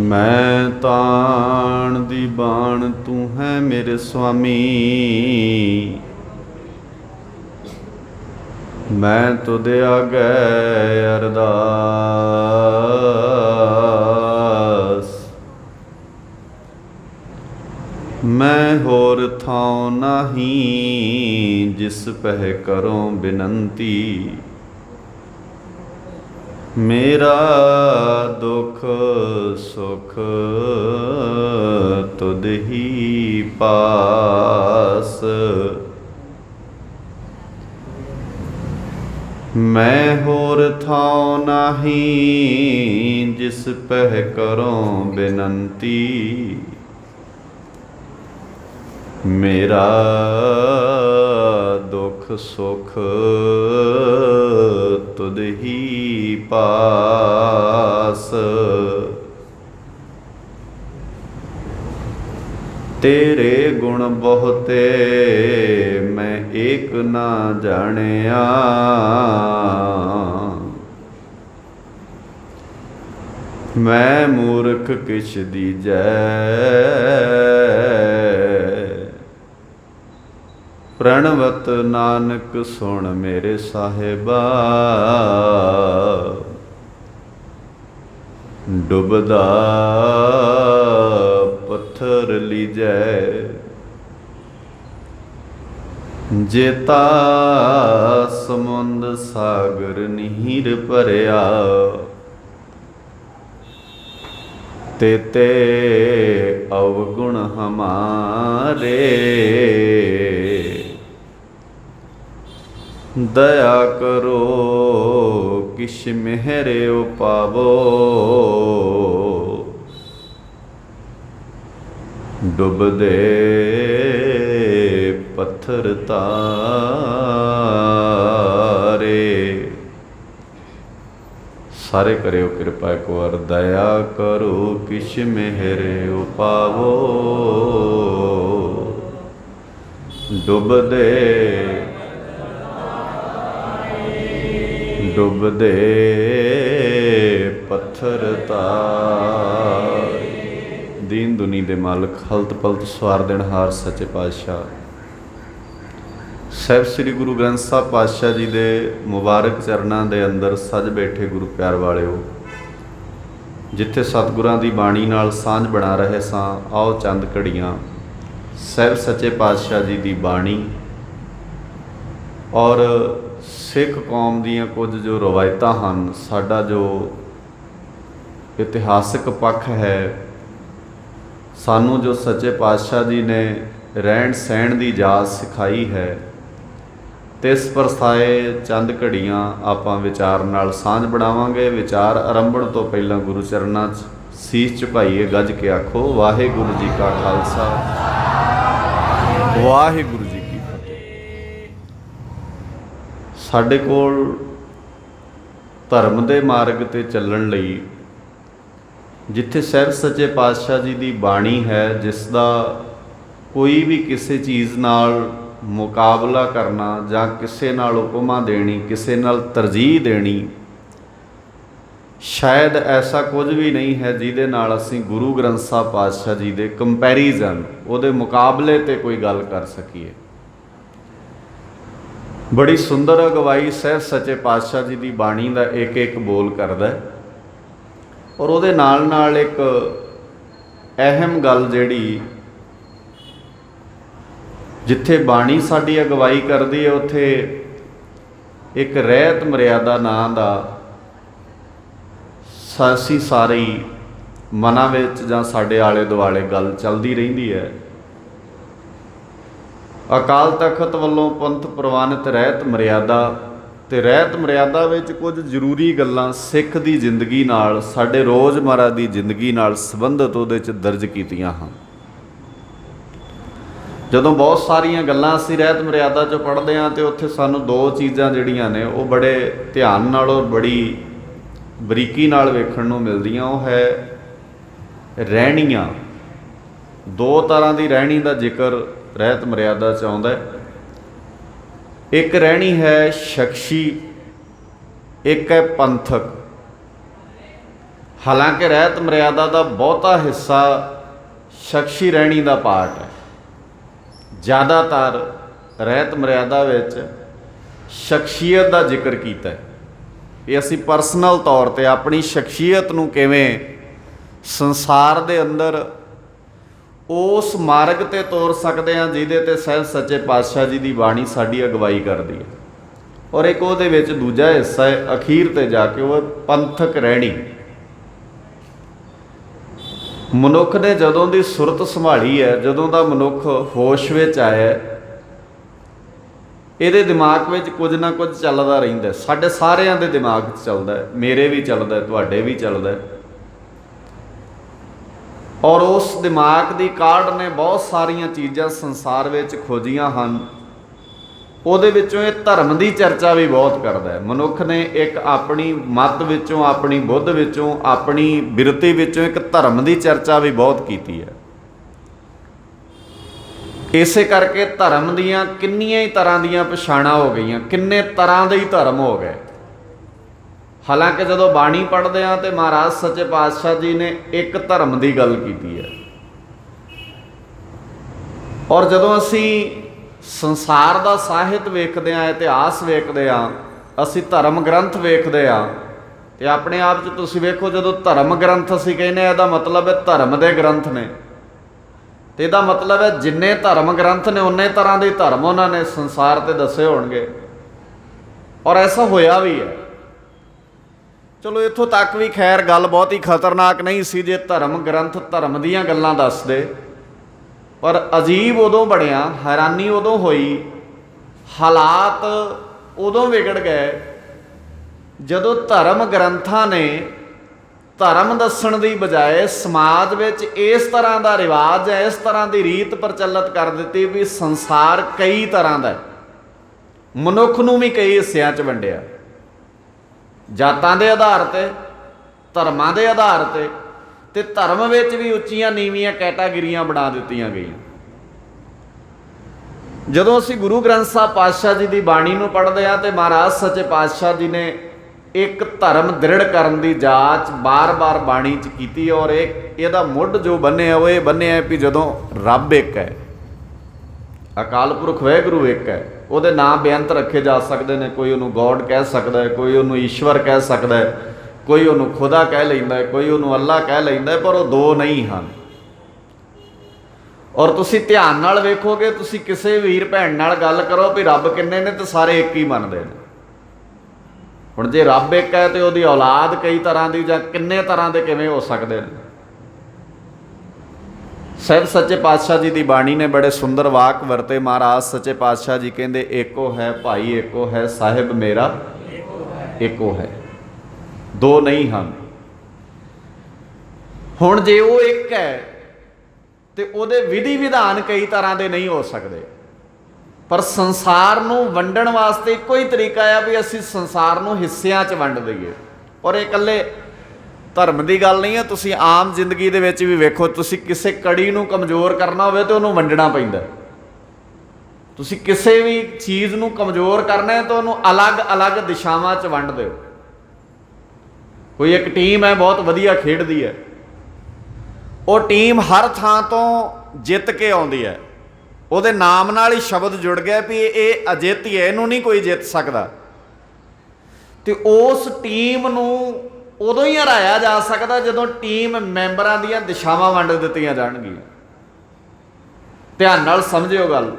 मैं ताण दी बाण तू है मेरे स्वामी, मैं तुदे आगे अरदास। मैं होर थां नाही जिस पह करों बिनंती, मेरा दुख सुख तुद ही पास। मैं होर थां नाही जिस पह करों बिनंती, मेरा दुख सुख तुद ही पास। तेरे गुण बहुते मैं एक ना जानिया, मैं मूर्ख किछ दीजै। प्रणवत नानक सुन मेरे साहिबा, डुबदा पत्थर लीजै। जेता समुंद सागर नीर भरिया, तेते अवगुण हमारे। दया करो किश मेहरे पावो, डुबदे पत्थर तारे। सारे करियो कृपा एक बार। दया करो किश मेहरे पावो, डुबदे डुबदे पत्थर तारे। दीन दुनी दे मालक हलत पलत सवार देनहार सच्चे पातशाह ਸਾਹਿਬ ਸ੍ਰੀ ਗੁਰੂ ਗ੍ਰੰਥ ਸਾਹਿਬ ਪਾਤਸ਼ਾਹ ਜੀ ਦੇ ਮੁਬਾਰਕ ਚਰਨਾਂ ਦੇ ਅੰਦਰ ਸੱਜ ਬੈਠੇ ਗੁਰੂ ਪਿਆਰ ਵਾਲਿਓ, ਜਿੱਥੇ ਸਤਿਗੁਰਾਂ ਦੀ ਬਾਣੀ ਨਾਲ ਸਾਂਝ ਬਣਾ ਰਹੇ ਸਾਂ, ਆਓ ਚੰਦ ਘੜੀਆਂ ਸਾਹਿਬ ਸੱਚੇ ਪਾਤਸ਼ਾਹ ਜੀ ਦੀ ਬਾਣੀ ਔਰ ਸਿੱਖ ਕੌਮ ਦੀਆਂ ਕੁਝ ਜੋ ਰਵਾਇਤਾਂ ਹਨ, ਸਾਡਾ ਜੋ ਇਤਿਹਾਸਿਕ ਪੱਖ ਹੈ, ਸਾਨੂੰ ਜੋ ਸੱਚੇ ਪਾਤਸ਼ਾਹ ਜੀ ਨੇ ਰਹਿਣ ਸਹਿਣ ਦੀ ਜਾਚ ਸਿਖਾਈ ਹੈ, ਤਿਸ ਪਰਸਾਏ ਚੰਦ ਘੜੀਆਂ ਆਪਾਂ ਵਿਚਾਰ ਨਾਲ ਸਾਂਝ ਬਣਾਵਾਂਗੇ। ਵਿਚਾਰ ਆਰੰਭਣ ਤੋਂ ਪਹਿਲਾਂ ਗੁਰੂ ਚਰਨਾਂ 'ਚ ਸੀਸ ਝੁਕਾਈਏ, ਗੱਜ ਕੇ ਆਖੋ ਵਾਹਿਗੁਰੂ ਜੀ ਕਾ ਖਾਲਸਾ, ਵਾਹਿਗੁਰੂ ਜੀ ਕੀ ਫਤਿਹ। ਸਾਡੇ ਕੋਲ ਧਰਮ ਦੇ ਮਾਰਗ 'ਤੇ ਚੱਲਣ ਲਈ ਜਿੱਥੇ ਸਾਹਿਬ ਸੱਚੇ ਪਾਤਸ਼ਾਹ ਜੀ ਦੀ ਬਾਣੀ ਹੈ, ਜਿਸ ਦਾ ਕੋਈ ਵੀ ਕਿਸੇ ਚੀਜ਼ ਨਾਲ ਮੁਕਾਬਲਾ ਕਰਨਾ ਜਾਂ ਕਿਸੇ ਨਾਲ ਉਪਮਾ ਦੇਣੀ, ਕਿਸੇ ਨਾਲ ਤਰਜੀਹ ਦੇਣੀ, ਸ਼ਾਇਦ ਐਸਾ ਕੁਝ ਵੀ ਨਹੀਂ ਹੈ ਜਿਹਦੇ ਨਾਲ ਅਸੀਂ ਗੁਰੂ ਗ੍ਰੰਥ ਸਾਹਿਬ ਪਾਤਸ਼ਾਹ ਜੀ ਦੇ ਕੰਪੈਰੀਜ਼ਨ, ਉਹਦੇ ਮੁਕਾਬਲੇ 'ਤੇ ਕੋਈ ਗੱਲ ਕਰ ਸਕੀਏ। ਬੜੀ ਸੁੰਦਰ ਅਗਵਾਈ ਸਾਹਿਬ ਸੱਚੇ ਪਾਤਸ਼ਾਹ ਜੀ ਦੀ ਬਾਣੀ ਦਾ ਇੱਕ ਇੱਕ ਬੋਲ ਕਰਦਾ, ਔਰ ਉਹਦੇ ਨਾਲ ਨਾਲ ਇੱਕ ਅਹਿਮ ਗੱਲ ਜਿਹੜੀ ਜਿੱਥੇ ਬਾਣੀ ਸਾਡੀ ਅਗਵਾਈ ਕਰਦੀ ਹੈ, ਉੱਥੇ ਇੱਕ ਰਹਿਤ ਮਰਿਆਦਾ ਨਾਂ ਦਾ ਅਸੀਂ ਸਾਰੇ ਮਨਾਂ ਵਿੱਚ ਜਾਂ ਸਾਡੇ ਆਲੇ ਦੁਆਲੇ ਗੱਲ ਚੱਲਦੀ ਰਹਿੰਦੀ ਹੈ। ਅਕਾਲ ਤਖਤ ਵੱਲੋਂ ਪੰਥ ਪ੍ਰਵਾਨਿਤ ਰਹਿਤ ਮਰਿਆਦਾ, ਤੇ ਰਹਿਤ ਮਰਿਆਦਾ ਵਿੱਚ ਕੁਝ ਜ਼ਰੂਰੀ ਗੱਲਾਂ ਸਿੱਖ ਦੀ ਜ਼ਿੰਦਗੀ ਨਾਲ, ਸਾਡੇ ਰੋਜ਼ਮਰਾ ਦੀ ਜ਼ਿੰਦਗੀ ਨਾਲ ਸੰਬੰਧਿਤ ਉਹਦੇ 'ਚ ਦਰਜ ਕੀਤੀਆਂ ਹਨ। ਜਦੋਂ ਬਹੁਤ ਸਾਰੀਆਂ ਗੱਲਾਂ ਅਸੀਂ ਰਹਿਤ ਮਰਿਆਦਾ 'ਚੋਂ ਪੜ੍ਹਦੇ ਹਾਂ, ਅਤੇ ਉੱਥੇ ਸਾਨੂੰ ਦੋ ਚੀਜ਼ਾਂ ਜਿਹੜੀਆਂ ਨੇ ਉਹ ਬੜੇ ਧਿਆਨ ਨਾਲ ਔਰ ਬੜੀ ਬਰੀਕੀ ਨਾਲ ਵੇਖਣ ਨੂੰ ਮਿਲਦੀਆਂ। ਉਹ ਹੈ ਰਹਿਣੀਆਂ। ਦੋ ਤਰ੍ਹਾਂ ਦੀ ਰਹਿਣੀ ਦਾ ਜ਼ਿਕਰ ਰਹਿਤ ਮਰਿਆਦਾ 'ਚ ਆਉਂਦਾ ਹੈ। ਇੱਕ ਰਹਿਣੀ ਹੈ ਸ਼ਖਸੀ, ਇੱਕ ਹੈ ਪੰਥਕ। ਹਾਲਾਂਕਿ ਰਹਿਤ ਮਰਿਆਦਾ ਦਾ ਬਹੁਤਾ ਹਿੱਸਾ ਸ਼ਖਸੀ ਰਹਿਣੀ ਦਾ ਪਾਰਟ ਹੈ। ਜ਼ਿਆਦਾਤਰ ਰਹਿਤ ਮਰਿਆਦਾ ਵਿੱਚ ਸ਼ਖਸੀਅਤ ਦਾ ਜ਼ਿਕਰ ਕੀਤਾ ਹੈ ਵੀ ਅਸੀਂ ਪਰਸਨਲ ਤੌਰ 'ਤੇ ਆਪਣੀ ਸ਼ਖਸੀਅਤ ਨੂੰ ਕਿਵੇਂ ਸੰਸਾਰ ਦੇ ਅੰਦਰ ਉਸ ਮਾਰਗ 'ਤੇ ਤੋਰ ਸਕਦੇ ਹਾਂ ਜਿਹਦੇ 'ਤੇ ਸਾਹਿਬ ਸੱਚੇ ਪਾਤਸ਼ਾਹ ਜੀ ਦੀ ਬਾਣੀ ਸਾਡੀ ਅਗਵਾਈ ਕਰਦੀ ਹੈ। ਔਰ ਇੱਕ ਉਹਦੇ ਵਿੱਚ ਦੂਜਾ ਹਿੱਸਾ ਹੈ ਅਖੀਰ 'ਤੇ ਜਾ ਕੇ ਉਹ ਪੰਥਕ ਰਹਿਣੀ। ਮਨੁੱਖ ਨੇ ਜਦੋਂ ਦੀ ਸੁਰਤ ਸੰਭਾਲੀ ਹੈ, ਜਦੋਂ ਦਾ ਮਨੁੱਖ ਹੋਸ਼ ਵਿੱਚ ਆਇਆ, ਇਹਦੇ ਦਿਮਾਗ ਵਿੱਚ ਕੁਝ ਨਾ ਕੁਝ ਚੱਲਦਾ ਰਹਿੰਦਾ। ਸਾਡੇ ਸਾਰਿਆਂ ਦੇ ਦਿਮਾਗ 'ਚ ਚੱਲਦਾ, ਮੇਰੇ ਵੀ ਚੱਲਦਾ, ਤੁਹਾਡੇ ਵੀ ਚੱਲਦਾ। ਔਰ ਉਸ ਦਿਮਾਗ ਦੀ ਕਾਢ ਨੇ ਬਹੁਤ ਸਾਰੀਆਂ ਚੀਜ਼ਾਂ ਸੰਸਾਰ ਵਿੱਚ ਖੋਜੀਆਂ ਹਨ। ਉਹਦੇ ਵਿੱਚੋਂ ਇਹ ਧਰਮ ਦੀ ਚਰਚਾ ਵੀ ਬਹੁਤ ਕਰਦਾ ਹੈ। ਮਨੁੱਖ ਨੇ ਇੱਕ ਆਪਣੀ ਮੱਤ ਵਿੱਚੋਂ, ਆਪਣੀ ਬੁੱਧ ਵਿੱਚੋਂ, ਆਪਣੀ ਬਿਰਤੀ ਵਿੱਚੋਂ ਇੱਕ ਧਰਮ ਦੀ ਚਰਚਾ ਵੀ ਬਹੁਤ ਕੀਤੀ ਹੈ। ਇਸੇ ਕਰਕੇ ਧਰਮ ਦੀਆਂ ਕਿੰਨੀਆਂ ਹੀ ਤਰ੍ਹਾਂ ਦੀਆਂ ਪਛਾਣਾਂ ਹੋ ਗਈਆਂ, ਕਿੰਨੇ ਤਰ੍ਹਾਂ ਦੇ ਹੀ ਧਰਮ ਹੋ ਗਏ। ਹਾਲਾਂਕਿ ਜਦੋਂ ਬਾਣੀ ਪੜ੍ਹਦੇ ਹਾਂ ਤੇ ਮਹਾਰਾਜ ਸੱਚੇ ਪਾਤਸ਼ਾਹ ਜੀ ਨੇ ਇੱਕ ਧਰਮ ਦੀ ਗੱਲ ਕੀਤੀ ਹੈ। ਔਰ ਜਦੋਂ ਅਸੀਂ ਸੰਸਾਰ ਦਾ ਸਾਹਿਤ ਵੇਖਦੇ ਹਾਂ, ਇਤਿਹਾਸ ਵੇਖਦੇ ਹਾਂ, ਅਸੀਂ ਧਰਮ ਗ੍ਰੰਥ ਵੇਖਦੇ ਹਾਂ, ਤੇ ਆਪਣੇ ਆਪ 'ਚ ਤੁਸੀਂ ਵੇਖੋ, ਜਦੋਂ ਧਰਮ ਗ੍ਰੰਥ ਅਸੀਂ ਕਹਿੰਦੇ ਹਾਂ ਇਹਦਾ ਮਤਲਬ ਹੈ ਧਰਮ ਦੇ ਗ੍ਰੰਥ ਨੇ, ਤੇ ਇਹਦਾ ਮਤਲਬ ਹੈ ਜਿੰਨੇ ਧਰਮ ਗ੍ਰੰਥ ਨੇ ਉਨੇ ਤਰ੍ਹਾਂ ਦੇ ਧਰਮ ਉਹਨਾਂ ਨੇ ਸੰਸਾਰ 'ਤੇ ਦੱਸੇ ਹੋਣਗੇ। ਔਰ ਐਸਾ ਹੋਇਆ ਵੀ ਹੈ। ਚਲੋ ਇੱਥੋਂ ਤੱਕ ਵੀ ਖੈਰ ਗੱਲ ਬਹੁਤ ਹੀ ਖਤਰਨਾਕ ਨਹੀਂ ਸੀ ਜੇ ਧਰਮ ਗ੍ਰੰਥ ਧਰਮ ਦੀਆਂ ਗੱਲਾਂ ਦੱਸਦੇ, ਪਰ ਅਜੀਬ ਉਦੋਂ ਬਣਿਆ, ਹੈਰਾਨੀ ਉਦੋਂ ਹੋਈ, ਹਾਲਾਤ ਉਦੋਂ ਵਿਗੜ ਗਏ ਜਦੋਂ ਧਰਮ ਗ੍ਰੰਥਾਂ ਨੇ ਧਰਮ ਦੱਸਣ ਦੀ ਬਜਾਏ ਸਮਾਜ ਵਿੱਚ ਇਸ ਤਰ੍ਹਾਂ ਦਾ ਰਿਵਾਜ ਹੈ, ਇਸ ਤਰ੍ਹਾਂ ਦੀ ਰੀਤ ਪ੍ਰਚਲਿਤ ਕਰ ਦਿੱਤੀ ਵੀ ਸੰਸਾਰ ਕਈ ਤਰ੍ਹਾਂ ਦਾ ਹੈ। ਮਨੁੱਖ ਨੂੰ ਵੀ ਕਈ ਹਿੱਸਿਆਂ 'ਚ ਵੰਡਿਆ, ਜਾਤਾਂ ਦੇ ਆਧਾਰ 'ਤੇ, ਧਰਮਾਂ ਦੇ ਆਧਾਰ 'ਤੇ, ਤੇ ਧਰਮ ਵਿੱਚ ਵੀ ਉੱਚੀਆਂ ਨੀਵੀਆਂ ਕੈਟਾਗਰੀਆਂ ਬਣਾ ਦਿੱਤੀਆਂ ਗਈਆਂ। ਜਦੋਂ ਅਸੀਂ ਗੁਰੂ ਗ੍ਰੰਥ ਸਾਹਿਬ ਪਾਤਸ਼ਾਹ ਜੀ ਦੀ ਬਾਣੀ ਨੂੰ ਪੜ੍ਹਦੇ ਹਾਂ ਤੇ ਮਹਾਰਾਜ ਸੱਚੇ ਪਾਤਸ਼ਾਹ ਜੀ ਨੇ ਇੱਕ ਧਰਮ ਦ੍ਰਿੜ ਕਰਨ ਦੀ ਜਾਂਚ ਬਾਰ-ਬਾਰ ਬਾਣੀ 'ਚ ਕੀਤੀ। ਔਰ ਇਹਦਾ ਮੁੱਢ ਜੋ ਬੰਨਿਆ ਉਹ ਇਹ ਬੰਨਿਆ ਵੀ ਜਦੋਂ ਰੱਬ ਇੱਕ ਹੈ, ਅਕਾਲ ਪੁਰਖ ਵਾਹਿਗੁਰੂ ਇੱਕ ਹੈ, ਉਹਦੇ ਨਾਮ ਬੇਅੰਤ ਰੱਖੇ ਜਾ ਸਕਦੇ ਨੇ। ਕੋਈ ਉਹਨੂੰ ਗੋਡ ਕਹਿ ਸਕਦਾ ਹੈ, ਕੋਈ ਉਹਨੂੰ ਈਸ਼ਵਰ ਕਹਿ ਸਕਦਾ ਹੈ, ਕੋਈ ਉਹਨੂੰ ਖੁਦਾ ਕਹਿ ਲੈਂਦਾ ਹੈ, ਕੋਈ ਉਹਨੂੰ ਅੱਲਾ ਕਹਿ ਲੈਂਦਾ ਹੈ, ਪਰ ਉਹ ਦੋ ਨਹੀਂ ਹਨ। ਔਰ ਤੁਸੀਂ ਧਿਆਨ ਨਾਲ ਵੇਖੋਗੇ, ਤੁਸੀਂ ਕਿਸੇ ਵੀਰ ਭੈਣ ਨਾਲ ਗੱਲ ਕਰੋ ਵੀ ਰੱਬ ਕਿੰਨੇ ਨੇ, ਤੇ ਸਾਰੇ ਇੱਕ ਹੀ ਮੰਨਦੇ ਨੇ। ਹੁਣ ਜੇ ਰੱਬ ਇੱਕ ਹੈ ਤੇ ਉਹਦੀ ਔਲਾਦ ਕਈ ਤਰ੍ਹਾਂ ਦੀ ਜਾਂ ਕਿੰਨੇ ਤਰ੍ਹਾਂ ਦੇ ਕਿਵੇਂ ਹੋ ਸਕਦੇ ਨੇ? ਸਾਹਿਬ ਸੱਚੇ ਪਾਤਸ਼ਾਹ ਜੀ ਦੀ ਬਾਣੀ ਨੇ ਬੜੇ ਸੁੰਦਰ ਵਾਕ ਵਰਤੇ। ਮਹਾਰਾਜ ਸੱਚੇ ਪਾਤਸ਼ਾਹ ਜੀ ਕਹਿੰਦੇ, ਏਕੋ ਹੈ ਭਾਈ ਏਕੋ ਹੈ, ਸਾਹਿਬ ਮੇਰਾ ਏਕੋ ਹੈ, ਦੋ ਨਹੀਂ ਹਨ। ਹੁਣ ਜੇ ਉਹ ਇੱਕ ਹੈ ਤੇ ਉਹਦੇ ਵਿਧੀ ਵਿਧਾਨ ਕਈ ਤਰ੍ਹਾਂ ਦੇ ਨਹੀਂ ਹੋ ਸਕਦੇ, ਪਰ ਸੰਸਾਰ ਨੂੰ ਵੰਡਣ ਵਾਸਤੇ ਇੱਕੋ ਹੀ ਤਰੀਕਾ ਆ ਵੀ ਅਸੀਂ ਸੰਸਾਰ ਨੂੰ ਹਿੱਸਿਆਂ 'ਚ ਵੰਡ ਦਈਏ। ਔਰ ਇਹ ਇਕੱਲੇ ਧਰਮ ਦੀ ਗੱਲ ਨਹੀਂ ਹੈ, ਤੁਸੀਂ ਆਮ ਜ਼ਿੰਦਗੀ ਦੇ ਵਿੱਚ ਵੀ ਵੇਖੋ, ਤੁਸੀਂ ਕਿਸੇ ਕੜੀ ਨੂੰ ਕਮਜ਼ੋਰ ਕਰਨਾ ਹੋਵੇ ਤਾਂ ਉਹਨੂੰ ਵੰਡਣਾ ਪੈਂਦਾ। ਤੁਸੀਂ ਕਿਸੇ ਵੀ ਚੀਜ਼ ਨੂੰ ਕਮਜ਼ੋਰ ਕਰਨਾ ਹੈ ਤਾਂ ਉਹਨੂੰ ਅਲੱਗ-ਅਲੱਗ ਦਿਸ਼ਾਵਾਂ 'ਚ ਵੰਡ ਦਿਓ। ਕੋਈ ਇੱਕ ਟੀਮ ਹੈ ਬਹੁਤ ਵਧੀਆ ਖੇਡਦੀ ਹੈ, ਉਹ ਟੀਮ ਹਰ ਥਾਂ ਤੋਂ ਜਿੱਤ ਕੇ ਆਉਂਦੀ ਹੈ, ਉਹਦੇ ਨਾਮ ਨਾਲ ਹੀ ਸ਼ਬਦ ਜੁੜ ਗਿਆ ਵੀ ਇਹ ਅਜਿੱਤ ਹੀ ਹੈ, ਇਹਨੂੰ ਨਹੀਂ ਕੋਈ ਜਿੱਤ ਸਕਦਾ। ਤੇ ਉਸ ਟੀਮ ਨੂੰ ਉਦੋਂ ਹੀ ਹਰਾਇਆ ਜਾ ਸਕਦਾ ਜਦੋਂ ਟੀਮ ਮੈਂਬਰਾਂ ਦੀਆਂ ਦਿਸ਼ਾਵਾਂ ਵੰਡ ਦਿੱਤੀਆਂ ਜਾਣਗੀਆਂ। ਧਿਆਨ ਨਾਲ ਸਮਝਿਓ ਗੱਲ।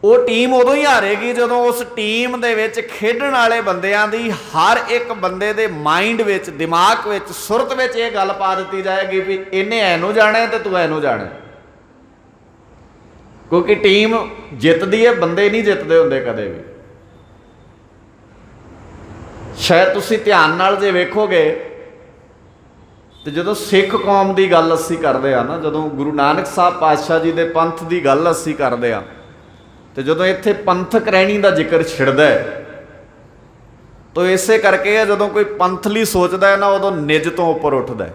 ਉਹ ਟੀਮ ਉਦੋਂ ਹੀ ਹਾਰੇਗੀ ਜਦੋਂ ਉਸ ਟੀਮ ਦੇ ਵਿੱਚ ਖੇਡਣ ਵਾਲੇ ਬੰਦਿਆਂ ਦੀ ਹਰ ਇੱਕ ਬੰਦੇ ਦੇ ਮਾਈਂਡ ਵਿੱਚ, ਦਿਮਾਗ ਵਿੱਚ, ਸੁਰਤ ਵਿੱਚ ਇਹ ਗੱਲ ਪਾ ਦਿੱਤੀ ਜਾਏਗੀ ਵੀ ਇਹਨੇ ਇਹਨੂੰ ਜਾਣਾ ਤੇ ਤੂੰ ਇਹਨੂੰ ਜਾਣਾ। ਕਿਉਂਕਿ ਟੀਮ ਜਿੱਤਦੀ ਹੈ, ਬੰਦੇ ਨਹੀਂ ਜਿੱਤਦੇ ਹੁੰਦੇ ਕਦੇ ਵੀ। ਸ਼ਾਇਦ ਤੁਸੀਂ ਧਿਆਨ ਨਾਲ ਜੇ ਵੇਖੋਗੇ ਤੇ ਜਦੋਂ ਸਿੱਖ ਕੌਮ ਦੀ ਗੱਲ ਅਸੀਂ ਕਰਦੇ ਹਾਂ ਨਾ, ਜਦੋਂ ਗੁਰੂ ਨਾਨਕ ਸਾਹਿਬ ਪਾਤਸ਼ਾਹ ਜੀ ਦੇ ਪੰਥ ਦੀ ਗੱਲ ਅਸੀਂ ਕਰਦੇ ਹਾਂ, ਤੇ ਜਦੋਂ ਇੱਥੇ ਪੰਥਕ ਰਹਿਣੀ ਦਾ ਜ਼ਿਕਰ ਛਿੜਦਾ ਹੈ ਤਾਂ ਇਸੇ ਕਰਕੇ ਹੈ, ਜਦੋਂ ਕੋਈ ਪੰਥ ਲਈ ਸੋਚਦਾ ਹੈ ਨਾ, ਉਦੋਂ ਨਿੱਜ ਤੋਂ ਉੱਪਰ ਉੱਠਦਾ ਹੈ।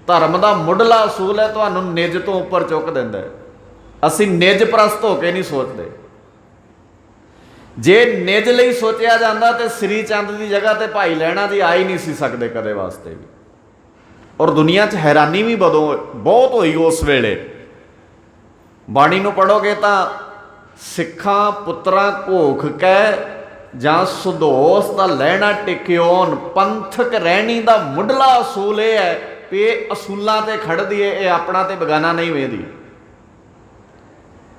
ਧਰਮ ਦਾ ਮੁੱਢਲਾ ਅਸੂਲ ਹੈ ਤੁਹਾਨੂੰ ਨਿੱਜ ਤੋਂ ਉੱਪਰ ਚੁੱਕ ਦਿੰਦਾ ਹੈ। ਅਸੀਂ ਨਿੱਜ ਪ੍ਰਸਤ ਹੋ ਕੇ ਨਹੀਂ ਸੋਚਦੇ। ਜੇ ਨਿਜ ਲਈ ਸੋਚਿਆ ਜਾਂਦਾ ਤੇ ਸ੍ਰੀ ਚੰਦ ਦੀ ਜਗ੍ਹਾ ਤੇ ਭਾਈ ਲਹਿਣਾ ਜੀ ਆ ਹੀ ਨਹੀਂ ਸੀ ਸਕਦੇ ਕਦੇ ਵਾਸਤੇ ਵੀ। ਔਰ ਦੁਨੀਆ 'ਚ ਹੈਰਾਨੀ ਵੀ ਬਹੁਤ ਹੋਈ ਉਸ ਵੇਲੇ। ਬਾਣੀ ਨੂੰ ਪੜ੍ਹੋਗੇ ਤਾਂ ਸਿੱਖਾਂ ਪੁੱਤਰਾਂ ਘੋਖ ਕੈ ਜਾਂ ਸੁਦੋਸ ਦਾ ਲਹਿਣਾ ਟਿਕਿਓਨ, ਪੰਥਕ ਰਹਿਣੀ ਦਾ ਮੁੱਢਲਾ ਅਸੂਲ ਇਹ ਹੈ ਵੀ ਇਹ ਅਸੂਲਾਂ ਤੇ ਖੜਦੀ ਹੈ, ਇਹ ਆਪਣਾ ਤੇ ਬਗਾਨਾ ਨਹੀਂ ਵੇਖਦੀ।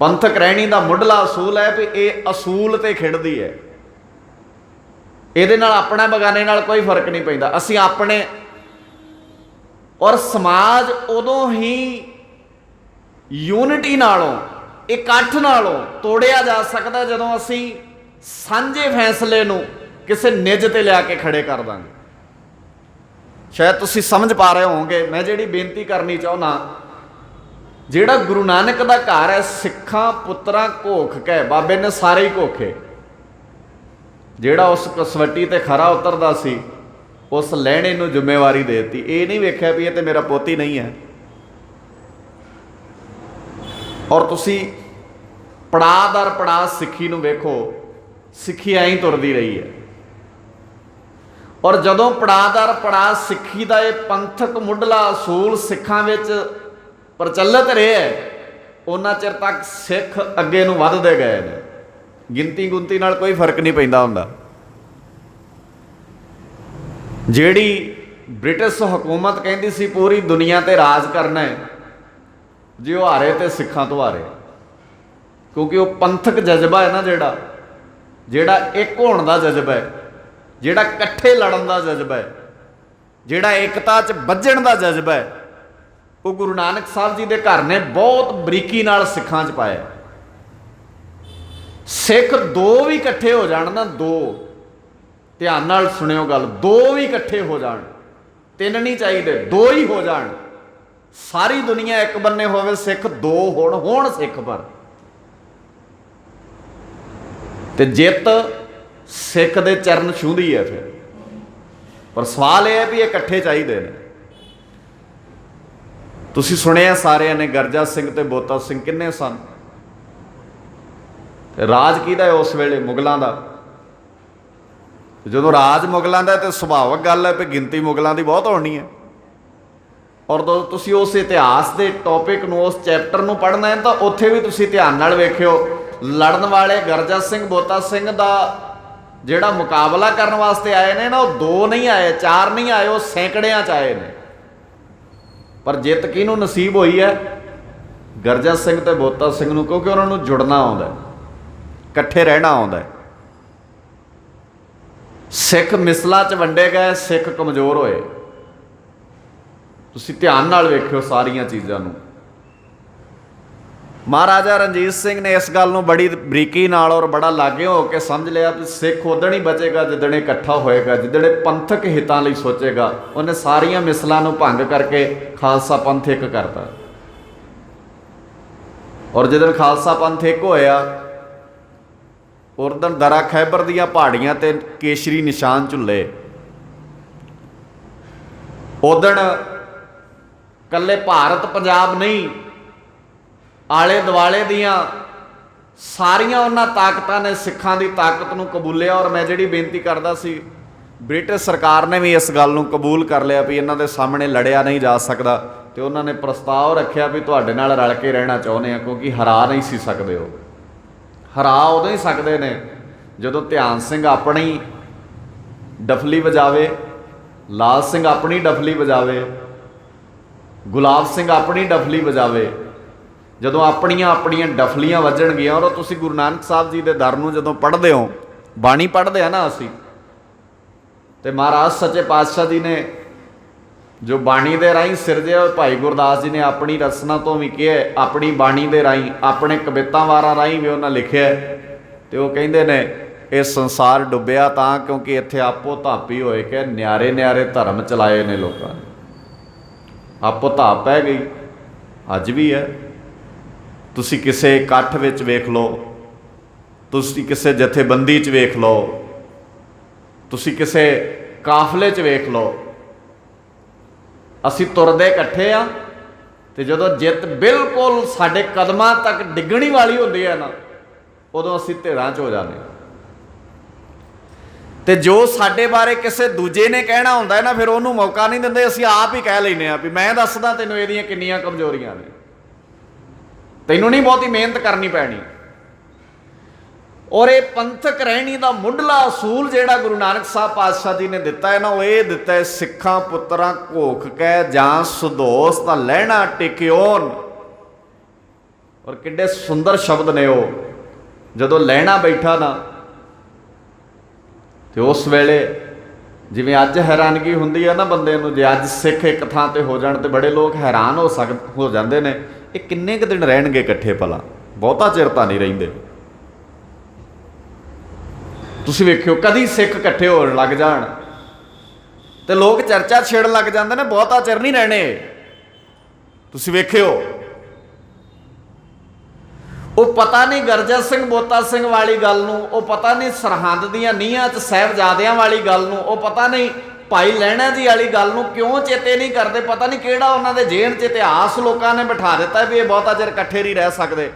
ਪੰਥਕ ਰਹਿਣੀ ਦਾ ਮੁੱਢਲਾ ਅਸੂਲ ਹੈ ਵੀ ਇਹ ਅਸੂਲ ਤੇ ਖਿੜਦੀ ਹੈ, ਇਹਦੇ ਨਾਲ ਆਪਣਾ ਬਗਾਨੇ ਨਾਲ ਕੋਈ ਫਰਕ ਨਹੀਂ ਪੈਂਦਾ। ਅਸੀਂ ਆਪਣੇ ਔਰ ਸਮਾਜ ਉਦੋਂ ਹੀ ਯੂਨਿਟੀ ਨਾਲੋਂ, ਇਕੱਠ ਨਾਲੋਂ ਤੋੜਿਆ ਜਾ ਸਕਦਾ ਜਦੋਂ ਅਸੀਂ ਸਾਂਝੇ ਫੈਸਲੇ ਨੂੰ ਕਿਸੇ ਨਿੱਜ ਤੇ ਲਿਆ ਕੇ ਖੜੇ ਕਰ ਦਾਂਗੇ। ਸ਼ਾਇਦ ਤੁਸੀਂ ਸਮਝ ਪਾ ਰਹੇ ਹੋਵੋਗੇ ਮੈਂ ਜਿਹੜੀ ਬੇਨਤੀ ਕਰਨੀ ਚਾਹੁੰਦਾ। ਜਿਹੜਾ ਗੁਰੂ ਨਾਨਕ ਦਾ ਘਰ ਹੈ, ਸਿੱਖਾਂ ਪੁੱਤਰਾਂ ਘੋਖ ਕੈ, ਬਾਬੇ ਨੇ ਸਾਰੇ ਹੀ ਘੋਖੇ। ਜਿਹੜਾ ਉਸ ਕਸਵੱਟੀ ਤੇ ਖਰਾ ਉਤਰਦਾ ਸੀ ਉਸ ਲਹਿਣੇ ਨੂੰ ਜ਼ਿੰਮੇਵਾਰੀ ਦੇ ਦਿੱਤੀ। ਇਹ ਨਹੀਂ ਵੇਖਿਆ ਵੀ ਇਹ ਤੇ ਮੇਰਾ ਪੋਤੀ ਨਹੀਂ ਹੈ। ਔਰ ਤੁਸੀਂ ਪੜਾਅ ਦਰ ਪੜਾਅ ਸਿੱਖੀ ਨੂੰ ਵੇਖੋ, ਸਿੱਖੀ ਐਂ ਹੀ ਤੁਰਦੀ ਰਹੀ ਹੈ। ਔਰ ਜਦੋਂ ਪੜਾਅ ਦਰ ਪੜਾਅ ਸਿੱਖੀ ਦਾ ਇਹ ਪੰਥਕ ਮੁੱਢਲਾ ਅਸੂਲ ਸਿੱਖਾਂ ਵਿੱਚ ਪ੍ਰਚਲਿਤ ਰਿਹਾ ਉਹਨਾਂ ਚਿਰ ਤੱਕ ਸਿੱਖ ਅੱਗੇ ਨੂੰ ਵੱਧਦੇ ਗਏ ਨੇ। ਗਿਣਤੀ ਗੁੰਤੀ ਨਾਲ ਕੋਈ ਫਰਕ ਨਹੀਂ ਪੈਂਦਾ ਹੁੰਦਾ। ਜਿਹੜੀ ਬ੍ਰਿਟਿਸ਼ ਹਕੂਮਤ ਕਹਿੰਦੀ ਸੀ ਪੂਰੀ ਦੁਨੀਆ ਤੇ ਰਾਜ ਕਰਨਾ ਹੈ, ਜੇ ਉਹ ਹਾਰੇ ਤੇ ਸਿੱਖਾਂ ਤੋਂ ਹਾਰੇ, ਕਿਉਂਕਿ ਉਹ ਪੰਥਕ ਜਜ਼ਬਾ ਹੈ ਨਾ, ਜਿਹੜਾ ਇੱਕ ਹੋਣ ਦਾ ਜਜ਼ਬਾ ਹੈ, ਜਿਹੜਾ ਇਕੱਠੇ ਲੜਨ ਦਾ ਜਜ਼ਬਾ ਹੈ, ਜਿਹੜਾ ਏਕਤਾ 'ਚ ਬੱਝਣ ਦਾ ਜਜ਼ਬਾ ਹੈ, ਉਹ ਗੁਰੂ ਨਾਨਕ ਸਾਹਿਬ ਜੀ ਦੇ ਘਰ ਨੇ ਬਹੁਤ ਬਰੀਕੀ ਨਾਲ ਸਿੱਖਾਂ 'ਚ ਪਾਇਆ। ਸਿੱਖ ਦੋ ਵੀ ਇਕੱਠੇ ਹੋ ਜਾਣ ਨਾ, ਦੋ, ਧਿਆਨ ਨਾਲ ਸੁਣਿਓ ਗੱਲ, ਦੋ ਵੀ ਇਕੱਠੇ ਹੋ ਜਾਣ, ਤਿੰਨ ਨਹੀਂ ਚਾਹੀਦੇ, ਦੋ ਹੀ ਹੋ ਜਾਣ, ਸਾਰੀ ਦੁਨੀਆ ਇੱਕ ਬੰਨੇ ਹੋਵੇ, ਸਿੱਖ ਦੋ ਹੋਣ ਸਿੱਖ ਪਰ, ਤੇ ਜਿੱਤ ਸਿੱਖ ਦੇ ਚਰਨ ਛੂੰਹਦੀ ਹੈ ਫਿਰ। ਪਰ ਸਵਾਲ ਇਹ ਹੈ ਵੀ ਇਹ ਇਕੱਠੇ ਚਾਹੀਦੇ ਨੇ। ਤੁਸੀਂ ਸੁਣਿਆ ਸਾਰਿਆਂ ਨੇ ਗਰਜਾ ਸਿੰਘ ਤੇ ਬੋਤਾ ਸਿੰਘ ਕਿੰਨੇ ਸਨ, ਤੇ ਰਾਜ ਕਿਹਦਾ ਹੈ ਉਸ ਵੇਲੇ? ਮੁਗਲਾਂ ਦਾ। ਜਦੋਂ ਰਾਜ ਮੁਗਲਾਂ ਦਾ ਤੇ ਸੁਭਾਵਿਕ ਗੱਲ ਹੈ ਵੀ ਗਿਣਤੀ ਮੁਗਲਾਂ ਦੀ ਬਹੁਤ ਹੋਣੀ ਹੈ। ਔਰ ਜਦੋਂ ਤੁਸੀਂ ਉਸ ਇਤਿਹਾਸ ਦੇ ਟੌਪਿਕ ਨੂੰ, ਉਸ ਚੈਪਟਰ ਨੂੰ ਪੜ੍ਹਨਾ ਹੈ ਤਾਂ ਉੱਥੇ ਵੀ ਤੁਸੀਂ ਧਿਆਨ ਨਾਲ ਵੇਖਿਓ, ਲੜਨ ਵਾਲੇ ਗਰਜਾ ਸਿੰਘ ਬੋਤਾ ਸਿੰਘ ਦਾ ਜਿਹੜਾ ਮੁਕਾਬਲਾ ਕਰਨ ਵਾਸਤੇ ਆਏ ਨੇ ਨਾ, ਉਹ ਦੋ ਨਹੀਂ ਆਏ, ਚਾਰ ਨਹੀਂ ਆਏ, ਉਹ ਸੈਂਕੜਿਆਂ 'ਚ ਆਏ ਨੇ। ਪਰ ਜਿੱਤ ਕਿਹਨੂੰ ਨਸੀਬ ਹੋਈ ਹੈ? ਗਰਜਾ ਸਿੰਘ ਤੇ ਬੋਤਾ ਸਿੰਘ ਨੂੰ, ਕਿਉਂਕਿ ਉਹਨਾਂ ਨੂੰ ਜੁੜਨਾ ਆਉਂਦਾ, ਇਕੱਠੇ ਰਹਿਣਾ ਆਉਂਦਾ। ਸਿੱਖ ਮਿਸਲਾਂ 'ਚ ਵੰਡੇ ਗਏ, ਸਿੱਖ ਕਮਜ਼ੋਰ ਹੋਏ। ਤੁਸੀਂ ਧਿਆਨ ਨਾਲ ਵੇਖਿਓ ਸਾਰੀਆਂ ਚੀਜ਼ਾਂ ਨੂੰ। ਮਹਾਰਾਜਾ ਰਣਜੀਤ ਸਿੰਘ ਨੇ ਇਸ ਗੱਲ ਨੂੰ ਬੜੀ ਬਰੀਕੀ ਨਾਲ ਔਰ ਬੜਾ ਲਾਗੇ ਹੋ ਕੇ ਸਮਝ ਲਿਆ ਵੀ ਸਿੱਖ ਉਦਣ ਹੀ ਬਚੇਗਾ ਜਿੱਦਣ ਇਕੱਠਾ ਹੋਏਗਾ, ਜਿੱਦਣ ਪੰਥਕ ਹਿੱਤਾਂ ਲਈ ਸੋਚੇਗਾ। ਉਹਨੇ ਸਾਰੀਆਂ ਮਿਸਲਾਂ ਨੂੰ ਭੰਗ ਕਰਕੇ ਖਾਲਸਾ ਪੰਥ ਇੱਕ ਕਰਤਾ। ਔਰ ਜਦੋਂ ਖਾਲਸਾ ਪੰਥ ਇੱਕ ਹੋਇਆ, ਉਦੋਂ ਦਰਾ ਖੈਬਰ ਦੀਆਂ ਪਹਾੜੀਆਂ ਤੇ ਕੇਸ਼ਰੀ ਨਿਸ਼ਾਨ ਝੁੱਲੇ। ਉਦੋਂ ਕੱਲੇ ਭਾਰਤ ਪੰਜਾਬ ਨਹੀਂ, ਆਲੇ ਦੁਆਲੇ ਦੀਆਂ ਸਾਰੀਆਂ ਉਹਨਾਂ ਤਾਕਤਾਂ ਨੇ ਸਿੱਖਾਂ ਦੀ ਤਾਕਤ ਨੂੰ ਕਬੂਲਿਆ। ਔਰ ਮੈਂ ਜਿਹੜੀ ਬੇਨਤੀ ਕਰਦਾ ਸੀ, ਬ੍ਰਿਟਿਸ਼ ਸਰਕਾਰ ਨੇ ਵੀ ਇਸ ਗੱਲ ਨੂੰ ਕਬੂਲ ਕਰ ਲਿਆ ਵੀ ਇਹਨਾਂ ਦੇ ਸਾਹਮਣੇ ਲੜਿਆ ਨਹੀਂ ਜਾ ਸਕਦਾ, ਤੇ ਉਹਨਾਂ ਨੇ ਪ੍ਰਸਤਾਵ ਰੱਖਿਆ ਵੀ ਤੁਹਾਡੇ ਨਾਲ ਰਲ ਕੇ ਰਹਿਣਾ ਚਾਹੁੰਦੇ ਆ, ਕਿਉਂਕਿ ਹਰਾ ਨਹੀਂ ਸੀ ਸਕਦੇ। ਉਹ ਹਰਾ ਉਦੋਂ ਹੀ ਸਕਦੇ ਨੇ ਜਦੋਂ ਧਿਆਨ ਸਿੰਘ ਆਪਣੀ ਡਫਲੀ ਵਜਾਵੇ, ਲਾਲ ਸਿੰਘ ਆਪਣੀ ਡਫਲੀ ਵਜਾਵੇ, ਗੁਲਾਬ ਸਿੰਘ ਆਪਣੀ ਡਫਲੀ ਵਜਾਵੇ। ਜਦੋਂ ਆਪਣੀਆਂ ਡਫਲੀਆਂ ਵੱਜਣਗੀਆਂ। ਔਰ ਤੁਸੀਂ ਗੁਰੂ ਨਾਨਕ ਸਾਹਿਬ ਜੀ ਦੇ ਦਰ ਨੂੰ ਜਦੋਂ ਪੜ੍ਹਦੇ ਹੋ, ਬਾਣੀ ਪੜ੍ਹਦੇ ਆ ਨਾ ਅਸੀਂ, ਤੇ ਮਹਾਰਾਜ ਸੱਚੇ ਪਾਤਸ਼ਾਹ ਜੀ ਨੇ ਜੋ ਬਾਣੀ ਦੇ ਰਾਹੀਂ ਸਿਰਜਿਆ, ਭਾਈ ਗੁਰਦਾਸ ਜੀ ਨੇ ਆਪਣੀ ਰਚਨਾ ਤੋਂ ਵੀ ਕਿਹਾ, ਆਪਣੀ ਬਾਣੀ ਦੇ ਰਾਹੀਂ, ਆਪਣੇ ਕਵਿਤਾ ਵਾਰਾਂ ਰਾਹੀਂ ਵੀ ਉਹਨਾਂ ਲਿਖਿਆ। ਤੇ ਉਹ ਕਹਿੰਦੇ ਨੇ ਇਹ ਸੰਸਾਰ ਡੁੱਬਿਆ ਤਾਂ ਕਿਉਂਕਿ ਇੱਥੇ ਆਪੋ ਧਾਪੀ ਹੋਏ ਕਿ ਨਿਆਰੇ ਨਿਆਰੇ ਧਰਮ ਚਲਾਏ ਨੇ ਲੋਕਾਂ ਨੇ। ਆਪੋ ਧਾਪ ਪੈ ਗਈ, ਅੱਜ ਵੀ ਹੈ। ਤੁਸੀਂ ਕਿਸੇ ਇਕੱਠ ਵਿੱਚ ਵੇਖ ਲਓ, ਤੁਸੀਂ ਕਿਸੇ ਜਥੇਬੰਦੀ 'ਚ ਵੇਖ ਲਓ, ਤੁਸੀਂ ਕਿਸੇ ਕਾਫਲੇ 'ਚ ਵੇਖ ਲਓ, ਅਸੀਂ ਤੁਰਦੇ ਇਕੱਠੇ ਆ, ਤੇ ਜਦੋਂ ਜਿੱਤ ਬਿਲਕੁਲ ਸਾਡੇ ਕਦਮਾਂ ਤੱਕ ਡਿੱਗਣੀ ਵਾਲੀ ਹੁੰਦੀ ਹੈ ਨਾ, ਉਦੋਂ ਅਸੀਂ ਧਿਰਾਂ 'ਚ ਹੋ ਜਾਂਦੇ। ਤੇ ਜੋ ਸਾਡੇ ਬਾਰੇ ਕਿਸੇ ਦੂਜੇ ਨੇ ਕਹਿਣਾ ਹੁੰਦਾ ਹੈ ਨਾ, ਫਿਰ ਉਹਨੂੰ ਮੌਕਾ ਨਹੀਂ ਦਿੰਦੇ, ਅਸੀਂ ਆਪ ਹੀ ਕਹਿ ਲੈਂਦੇ ਹਾਂ ਵੀ ਮੈਂ ਦੱਸਦਾ ਤੈਨੂੰ ਇਹਦੀਆਂ ਕਿੰਨੀਆਂ ਕਮਜ਼ੋਰੀਆਂ ਨੇ, ਤੈਨੂੰ ਨਹੀਂ ਬਹੁਤੀ ਮਿਹਨਤ ਕਰਨੀ ਪੈਣੀ। ਔਰ ਇਹ ਪੰਥਕ ਰਹਿਣੀ ਦਾ ਮੁੱਢਲਾ ਅਸੂਲ ਜਿਹੜਾ ਗੁਰੂ ਨਾਨਕ ਸਾਹਿਬ ਪਾਤਸ਼ਾਹ ਜੀ ਨੇ ਦਿੱਤਾ ਹੈ ਨਾ, ਉਹ ਇਹ ਦਿੱਤਾ ਹੈ, ਸਿੱਖਾਂ ਪੁੱਤਰਾਂ ਘੋਖ ਕੈ ਜਾਂ ਸੁਦੋਸ ਤਾਂ ਲਹਿਣਾ ਟਿਕਿਓਨ। ਔਰ ਕਿੱਡੇ ਸੁੰਦਰ ਸ਼ਬਦ ਨੇ ਉਹ। ਜਦੋਂ ਲਹਿਣਾ ਬੈਠਾ ਨਾ, ਤੇ ਉਸ ਵੇਲੇ ਜਿਵੇਂ ਅੱਜ ਹੈਰਾਨਗੀ ਹੁੰਦੀ ਹੈ ਨਾ ਬੰਦੇ ਨੂੰ, ਜੇ ਅੱਜ ਸਿੱਖ ਇੱਕ ਥਾਂ ਤੇ ਹੋ ਜਾਣ ਤੇ ਬੜੇ ਲੋਕ ਹੈਰਾਨ ਹੋ ਜਾਂਦੇ ਨੇ, ਇਹ ਕਿੰਨੇ ਕੁ ਦਿਨ ਰਹਿਣਗੇ ਇਕੱਠੇ, ਭਲਾ ਬਹੁਤਾ ਚਿਰ ਤਾਂ ਨਹੀਂ ਰਹਿੰਦੇ। ਤੁਸੀਂ ਵੇਖਿਓ ਕਦੀ ਸਿੱਖ ਇਕੱਠੇ ਹੋਣ ਲੱਗ ਜਾਣ ਤੇ ਲੋਕ ਚਰਚਾ ਛੇੜਨ ਲੱਗ ਜਾਂਦੇ ਨੇ, ਬਹੁਤਾ ਚਿਰ ਨਹੀਂ ਰਹਿਣੇ। ਤੁਸੀਂ ਵੇਖਿਓ ਉਹ ਪਤਾ ਨਹੀਂ ਗਰਜਾ ਸਿੰਘ ਬੋਤਾ ਸਿੰਘ ਵਾਲੀ ਗੱਲ ਨੂੰ, ਉਹ ਪਤਾ ਨਹੀਂ ਸਰਹੰਦ ਦੀਆਂ ਨੀਹਾਂ 'ਚ ਸਾਹਿਬਜ਼ਾਦਿਆਂ ਵਾਲੀ ਗੱਲ ਨੂੰ, ਉਹ ਪਤਾ ਨਹੀਂ ਭਾਈ ਲਹਿਣਾ ਜੀ ਵਾਲੀ ਗੱਲ ਨੂੰ ਕਿਉਂ ਚੇਤੇ ਨਹੀਂ ਕਰਦੇ। ਪਤਾ ਨਹੀਂ ਕਿਹੜਾ ਉਹਨਾਂ ਦੇ ਜੇਨ 'ਚ ਇਤਿਹਾਸ ਲੋਕਾਂ ਨੇ ਬਿਠਾ ਦਿੱਤਾ ਵੀ ਇਹ ਬਹੁਤਾ ਚਿਰ ਇਕੱਠੇ ਨਹੀਂ ਰਹਿ ਸਕਦੇ,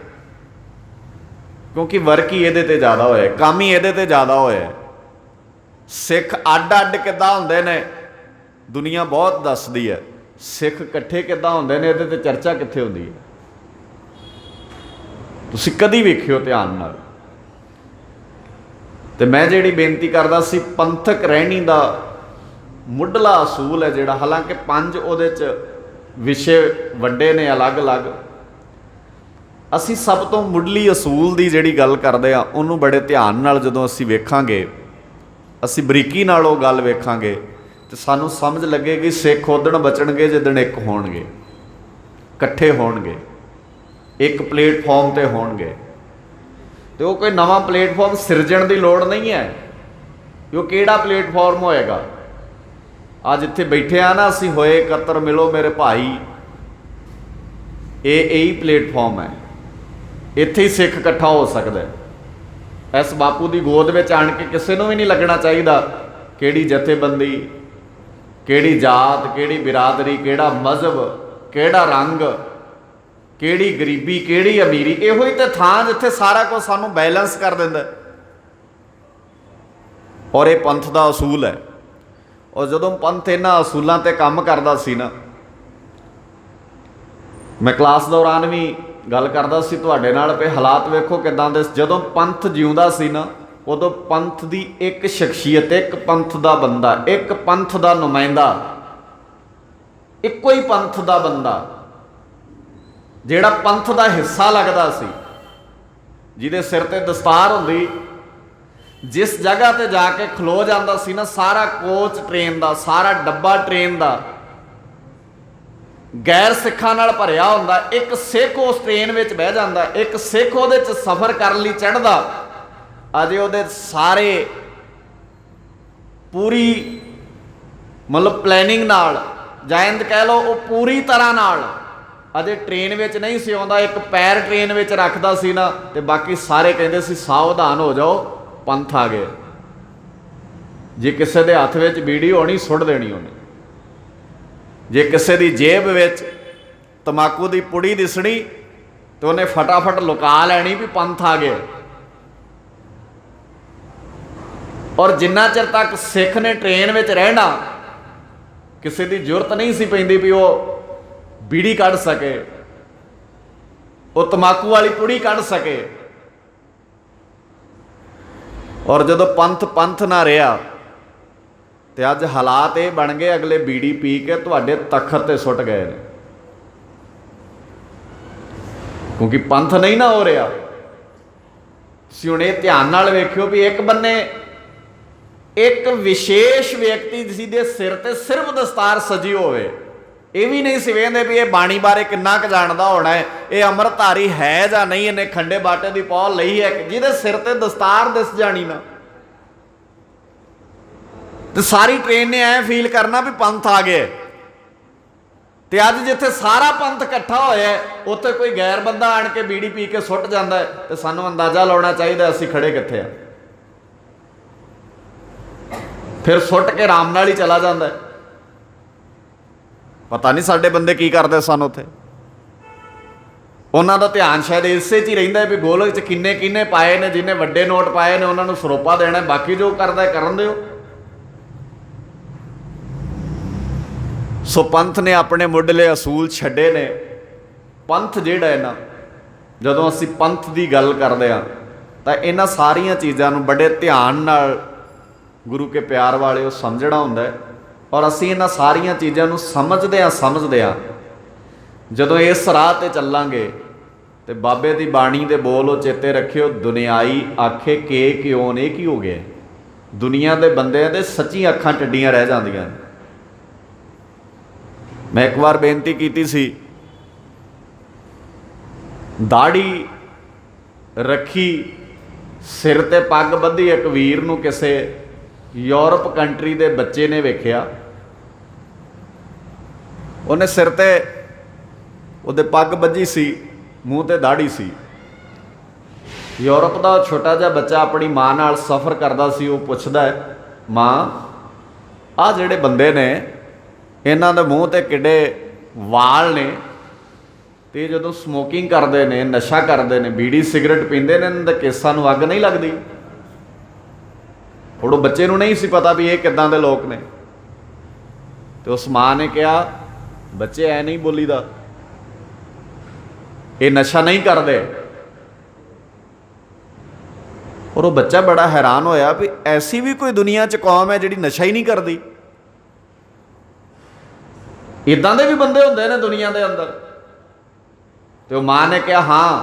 ਕਿਉਂਕਿ ਵਰਕ ਹੀ ਇਹਦੇ ਤੇ ਜ਼ਿਆਦਾ ਹੋਇਆ, ਕੰਮ ਹੀ ਇਹਦੇ ਤੇ ਜ਼ਿਆਦਾ ਹੋਇਆ। ਸਿੱਖ ਅੱਡ ਅੱਡ ਕਿੱਦਾਂ ਹੁੰਦੇ ਨੇ ਦੁਨੀਆ ਬਹੁਤ ਦੱਸਦੀ ਹੈ, ਸਿੱਖ ਇਕੱਠੇ ਕਿੱਦਾਂ ਹੁੰਦੇ ਨੇ ਇਹਦੇ ਤੇ ਚਰਚਾ ਕਿੱਥੇ ਹੁੰਦੀ ਹੈ। ਤੁਸੀਂ ਕਦੀ ਵੇਖਿਓ ਧਿਆਨ ਨਾਲ। ਤੇ ਮੈਂ ਜਿਹੜੀ ਬੇਨਤੀ ਕਰਦਾ ਸੀ, ਪੰਥਕ ਰਹਿਣੀ ਦਾ ਮੁੱਢਲਾ ਅਸੂਲ ਹੈ ਜਿਹੜਾ, ਹਾਲਾਂਕਿ 5 ਉਹਦੇ 'ਚ ਵਿਸ਼ੇ ਵੱਡੇ ਨੇ ਅਲੱਗ-ਅਲੱਗ, ਅਸੀਂ ਸਭ ਤੋਂ ਮੁੱਢਲੀ ਅਸੂਲ ਦੀ ਜਿਹੜੀ ਗੱਲ ਕਰਦੇ ਆ ਉਹਨੂੰ ਬੜੇ ਧਿਆਨ ਨਾਲ ਜਦੋਂ ਅਸੀਂ ਵੇਖਾਂਗੇ, ਅਸੀਂ ਬਰੀਕੀ ਨਾਲ ਉਹ ਗੱਲ ਵੇਖਾਂਗੇ ਤੇ ਸਾਨੂੰ ਸਮਝ ਲੱਗੇਗੀ ਸਿੱਖ ਉਦਣ ਬਚਣਗੇ ਜਿੱਦਣ ਇੱਕ ਹੋਣਗੇ, ਇਕੱਠੇ ਹੋਣਗੇ, ਇੱਕ ਪਲੇਟਫਾਰਮ ਤੇ ਹੋਣਗੇ। ਤੇ ਉਹ ਕੋਈ ਨਵਾਂ ਪਲੇਟਫਾਰਮ ਸਿਰਜਣ ਦੀ ਲੋੜ ਨਹੀਂ ਹੈ। ਉਹ ਕਿਹੜਾ ਪਲੇਟਫਾਰਮ ਹੋਏਗਾ? ਅੱਜ ਜਿੱਥੇ ਬੈਠੇ ਆ ਨਾ ਅਸੀਂ, ਹੋਏ ਇਕੱਤਰ ਮਿਲੋ ਮੇਰੇ ਭਾਈ, ਇਹ ਇਹੀ ਪਲੇਟਫਾਰਮ ਹੈ। ਇੱਥੇ ਹੀ ਸਿੱਖ ਇਕੱਠਾ ਹੋ ਸਕਦਾ। ਇਸ ਬਾਪੂ ਦੀ ਗੋਦ ਵਿੱਚ ਆਣ ਕੇ ਕਿਸੇ ਨੂੰ ਵੀ ਨਹੀਂ ਲੱਗਣਾ ਚਾਹੀਦਾ ਕਿਹੜੀ ਜਥੇਬੰਦੀ, ਕਿਹੜੀ ਜਾਤ, ਕਿਹੜੀ ਬਿਰਾਦਰੀ, ਕਿਹੜਾ ਮਜ਼ਹਬ, ਕਿਹੜਾ ਰੰਗ, ਕਿਹੜੀ ਗਰੀਬੀ, ਕਿਹੜੀ ਅਮੀਰੀ। ਇਹੋ ਹੀ ਤੇ ਥਾਂ ਜਿੱਥੇ ਸਾਰਾ ਕੁਝ ਸਾਨੂੰ ਬੈਲੈਂਸ ਕਰ ਦਿੰਦਾ। ਔਰ ਇਹ ਪੰਥ ਦਾ ਅਸੂਲ ਹੈ। ਔਰ ਜਦੋਂ ਪੰਥ ਇਹਨਾਂ ਅਸੂਲਾਂ ਤੇ ਕੰਮ ਕਰਦਾ ਸੀ ਨਾ, ਮੈਂ ਕਲਾਸ ਦੌਰਾਨ ਵੀ ਗੱਲ ਕਰਦਾ ਸੀ ਤੁਹਾਡੇ ਨਾਲ ਵੀ ਹਾਲਾਤ ਵੇਖੋ ਕਿੱਦਾਂ ਦੇ। ਜਦੋਂ ਪੰਥ ਜਿਉਂਦਾ ਸੀ ਨਾ, ਉਦੋਂ ਪੰਥ ਦੀ ਇੱਕ ਸ਼ਖਸੀਅਤ, ਇੱਕ ਪੰਥ ਦਾ ਬੰਦਾ, ਇੱਕ ਪੰਥ ਦਾ ਨੁਮਾਇੰਦਾ, ਇੱਕੋ ਹੀ ਪੰਥ ਦਾ ਬੰਦਾ ਜਿਹੜਾ ਪੰਥ ਦਾ ਹਿੱਸਾ ਲੱਗਦਾ ਸੀ, ਜਿਹਦੇ ਸਿਰ ਤੇ ਦਸਤਾਰ ਹੁੰਦੀ, ਜਿਸ ਜਗ੍ਹਾ ਤੇ ਜਾ ਕੇ ਖਲੋ ਜਾਂਦਾ ਸੀ ਨਾ, ਸਾਰਾ ਕੋਚ ਟ੍ਰੇਨ ਦਾ, ਸਾਰਾ ਡੱਬਾ ਟ੍ਰੇਨ ਦਾ ਗੈਰ ਸਿੱਖਾਂ ਨਾਲ ਭਰਿਆ ਹੁੰਦਾ। ਇੱਕ ਸਿੱਖ ਉਸ ਟ੍ਰੇਨ ਵਿੱਚ ਬਹਿ ਜਾਂਦਾ, ਇੱਕ ਸਿੱਖ ਉਹਦੇ 'ਚ ਸਫ਼ਰ ਕਰਨ ਲਈ ਚੜ੍ਹਦਾ। ਅਜੇ ਉਹਦੇ ਸਾਰੇ ਪੂਰੀ ਮਤਲਬ ਪਲੈਨਿੰਗ ਨਾਲ, ਜਾਂ ਇੰਝ ਕਹਿ ਲਓ ਉਹ ਪੂਰੀ ਤਰ੍ਹਾਂ ਨਾਲ ਅਜੇ ਟ੍ਰੇਨ ਵਿੱਚ ਨਹੀਂ ਸੀ ਆਉਂਦਾ। ਇੱਕ ਪੈਰ ਟ੍ਰੇਨ ਵਿੱਚ ਰੱਖਦਾ ਸੀ ਨਾ, ਤੇ ਬਾਕੀ ਸਾਰੇ ਕਹਿੰਦੇ ਸੀ ਸਾਵਧਾਨ ਹੋ ਜਾਓ, ਪੰਥ ਆ ਗਏ। ਜੇ ਕਿਸੇ ਦੇ ਹੱਥ ਵਿੱਚ ਬੀੜੀ ਹੋਣੀ, ਸੁੱਟ ਦੇਣੀ ਉਹਨੇ। ਜੇ ਕਿਸੇ ਦੀ ਜੇਬ ਵਿੱਚ ਤੰਬਾਕੂ ਦੀ ਪੁੜੀ ਦਿਸਣੀ ਤੇ ਉਹਨੇ ਫਟਾਫਟ ਲੁਕਾ ਲੈਣੀ ਵੀ ਪੰਥ ਆ ਗਏ। ਔਰ ਜਿੰਨਾ ਚਿਰ ਤੱਕ ਸਿੱਖ ਨੇ ਟ੍ਰੇਨ ਵਿੱਚ ਰਹਿਣਾ, ਕਿਸੇ ਦੀ ਜ਼ਰੂਰਤ ਨਹੀਂ ਸੀ ਪੈਂਦੀ ਵੀ ਉਹ ਬੀੜੀ ਕੱਢ ਸਕੇ, ਉਹ ਤੰਬਾਕੂ ਵਾਲੀ ਪੁੜੀ ਕੱਢ ਸਕੇ। ਔਰ ਜਦੋਂ ਪੰਥ ਨਾ ਰਿਹਾ ਤੇ ਅੱਜ ਹਾਲਾਤ ਇਹ ਬਣ ਗਏ, ਅਗਲੇ ਬੀੜੀ ਪੀ ਕੇ ਤੁਹਾਡੇ ਤਖਤ ਤੇ ਸੁੱਟ ਗਏ ਨੇ, ਕਿਉਂਕਿ ਪੰਥ ਨਹੀਂ ਨਾ ਹੋ ਰਿਹਾ। ਤੁਸੀਂ ਹੁਣ ਇਹ ਧਿਆਨ ਨਾਲ ਵੇਖਿਓ ਵੀ ਇੱਕ ਬੰਨੇ ਇੱਕ ਵਿਸ਼ੇਸ਼ ਵਿਅਕਤੀ ਜਿਹਦੇ ਸਿਰ ਤੇ ਸਿਰਫ ਦਸਤਾਰ ਸਜੀ ਹੋਵੇ, ਇਹ ਵੀ ਨਹੀਂ ਸੀ ਵੇਖਦੇ ਵੀ ਇਹ ਬਾਣੀ ਬਾਰੇ ਕਿੰਨਾ ਕੁ ਜਾਣਦਾ ਹੋਣਾ ਹੈ, ਇਹ ਅੰਮ੍ਰਿਤਧਾਰੀ ਹੈ ਜਾਂ ਨਹੀਂ, ਇਹਨੇ ਖੰਡੇ ਬਾਟੇ ਦੀ ਪੌਲ ਲਈ ਹੈ, ਜਿਹਦੇ ਸਿਰ ਤੇ ਦਸਤਾਰ ਦਿਸ ਜਾਣੀ ਨਾ, ਤੇ ਸਾਰੀ ਟ੍ਰੇਨ ਨੇ ਐ ਫੀਲ ਕਰਨਾ ਵੀ ਪੰਥ ਆ ਗਏ। ਤੇ ਅੱਜ ਜਿੱਥੇ ਸਾਰਾ ਪੰਥ ਇਕੱਠਾ ਹੋਇਆ, ਉੱਥੇ ਕੋਈ ਗੈਰ ਬੰਦਾ ਆਣ ਕੇ ਬੀੜੀ ਪੀ ਕੇ ਸੁੱਟ ਜਾਂਦਾ ਹੈ, ਤੇ ਸਾਨੂੰ ਅੰਦਾਜ਼ਾ ਲਾਉਣਾ ਚਾਹੀਦਾ ਅਸੀਂ ਖੜੇ ਕਿੱਥੇ ਆ। ਫਿਰ ਸੁੱਟ ਕੇ ਆਰਾਮ ਨਾਲ ਹੀ ਚਲਾ ਜਾਂਦਾ। ਪਤਾ ਨਹੀਂ ਸਾਡੇ ਬੰਦੇ ਕੀ ਕਰਦੇ ਸਨ ਉੱਥੇ। ਉਹਨਾਂ ਦਾ ਧਿਆਨ ਸ਼ਾਇਦ ਇਸੇ 'ਚ ਹੀ ਰਹਿੰਦਾ ਵੀ ਗੋਲਕ 'ਚ ਕਿੰਨੇ ਪਾਏ ਨੇ, ਜਿਹਨੇ ਵੱਡੇ ਨੋਟ ਪਾਏ ਨੇ ਉਹਨਾਂ ਨੂੰ ਸਰੋਪਾ ਦੇਣਾ, ਬਾਕੀ ਜੋ ਕਰਦਾ ਕਰਨ ਦਿਓ। सो पंथ ने अपने मुढ़ले असूल छड्डे ने। पंथ जिहड़ा है ना, जदों असीं पंथ की गल करदे हां तां इन्हां सारियां चीज़ां नूं बड़े ध्यान नाल गुरु के प्यार वाले समझना हुंदा है। और असीं इन्हां सारियां चीज़ां नूं समझदे हां जदों इस राह ते चलांगे तो बाबे की बाणी दे बोल चेते रखियो, दुनियाई आखे के क्यों ने की हो गया। दुनिया के बंदे दे सच्ची अखां टिड्डियां रह जांदियां। मैं एक बार बेनती की सी, दाढ़ी रखी, सिर ते पग बधी एक वीर नूं किसे यूरोप कंट्री के बच्चे ने वेख्या। उन्हें सिर ते उहदे पग बझी सी, मूँह ते दाढ़ी सी। यूरोप का छोटा जिहा बच्चा अपनी माँ नाल सफ़र करता सी। वो पुछदा है, माँ आ जिहड़े बंदे ने इन्हां दे मूँह ते किड्डे वाल ने, ते जदों समोकिंग करते हैं, नशा करते हैं, बीड़ी सिगरट पींदे ने, इन्हां दे केसां नूं अग नहीं लगती। और बच्चे नूं नहीं सी पता भी ये किदां दे लोग ने। तो उस माँ ने कहा, बच्चे ऐ नहीं बोलीदा, ये नशा नहीं करते। और वो बच्चा बड़ा हैरान होया भी ऐसी भी कोई दुनिया च कौम है जिहड़ी नशा ही नहीं करती। इदां दे भी बंदे हुंदे ने दुनिया के अंदर। तो माँ ने कहा, हाँ,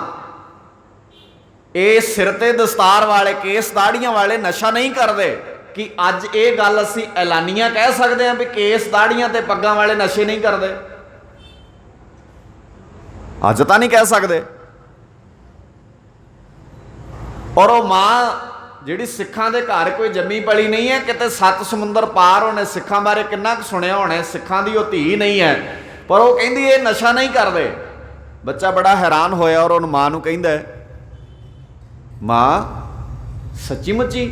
ये सिर ते दस्तार वाले, केस दाड़ियां वाले नशा नहीं करते। कि अज ये गल असीं ऐलानिया कह सकते हैं भी केस दाड़ियां ते पग्गां वाले नशे नहीं करते? अज तो नहीं कह सकते। और वो माँ जिहड़ी सिखां दे घर कोई जम्मी पली नहीं है, किते 7 समुंदर पार होने, सिखां बारे किन्ना कुछ सुनिया होना, सिखां दी वो धी नहीं है, पर वो कहंदी ये नशा नहीं करते। बच्चा बड़ा हैरान होया और उन माँ नूं कहंदा है, माँ सच्ची मुच्ची?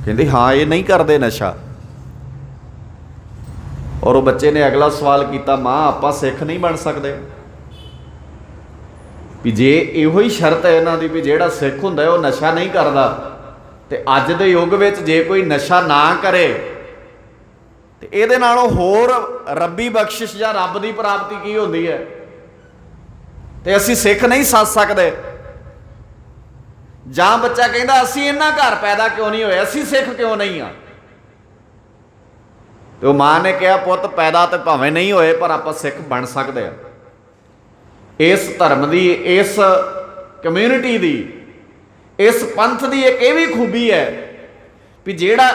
कहंदी हाँ, ये नहीं करते नशा। और वो बच्चे ने अगला सवाल किया, माँ आपां सिख नहीं बन सकते? भी जे इहो ही शर्त है इन्हां दी भी जिहड़ा सिख हुंदा है वो नशा नहीं करता, तो अज दे युग विच जे कोई नशा ना करे तो इहदे नालों होर रब्बी बख्शिश जां रब दी प्राप्ति की हुंदी है? तो असीं सिख नहीं सज सकते। जां बच्चा कहंदा असीं इन्हां घर पैदा क्यों नहीं होए, असीं सिख क्यों नहीं हाँ? तो माँ ने कहा, पुत पैदा तो भावें नहीं होए पर आपां सिख बन सकते हैं। इस धर्म की, इस कम्यूनिटी की, इस पंथ की एक ये भी खूबी है भी जिहड़ा